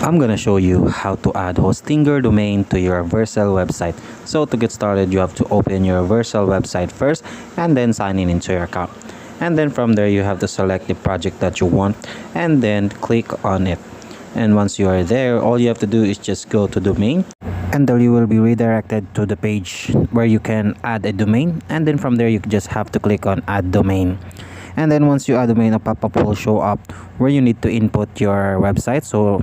I'm gonna show you how to add Hostinger domain to your Vercel website. So to get started, you have to open your Vercel website first and then sign in into your account. And then from there, you have to select the project that you want and then click on it. And once you are there, all you have to do is just go to domain, and then you will be redirected to the page where you can add a domain. And then from there, you just have to click on add domain. And then once you add domain, a pop-up will show up where you need to input your website. So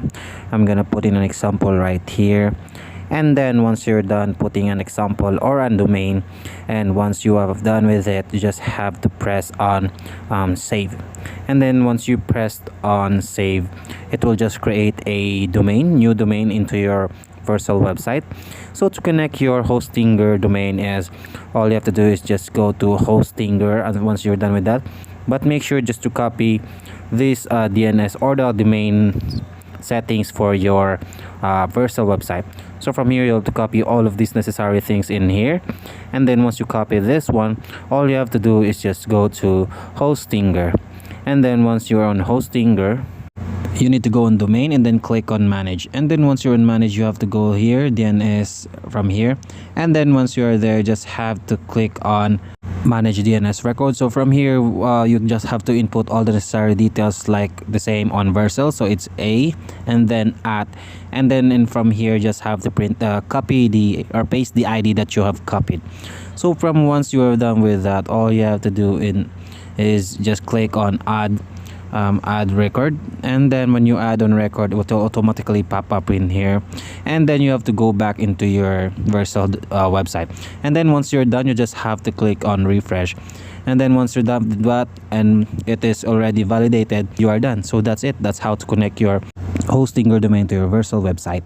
I'm gonna put in an example right here. And then once you're done putting an example or a domain, and once you have done with it, you just have to press on save. And then once you pressed on save, it will just create a new domain into your Vercel website. So to connect your Hostinger domain, is all you have to do is just go to Hostinger, and once you're done with that, but make sure just to copy this DNS or the domain settings for your Vercel website. So from here, you'll have to copy all of these necessary things in here. And then once you copy this one, all you have to do is just go to Hostinger. And then once you're on Hostinger, you need to go on domain and then click on manage. And then once you're on manage, you have to go here, DNS from here. And then once you are there, just have to click on manage DNS record. So from here, you just have to input all the necessary details like the same on Vercel. So it's a and then at, and then from here, just have to copy or paste the ID that you have copied. So from once you are done with that, all you have to do is just click on add record. And then when you add on record, it will automatically pop up in here. And then you have to go back into your Vercel website. And then once you're done, you just have to click on refresh. And then once you're done with that and it is already validated, you are done. So that's it. That's how to connect your Hostinger domain to your Vercel website.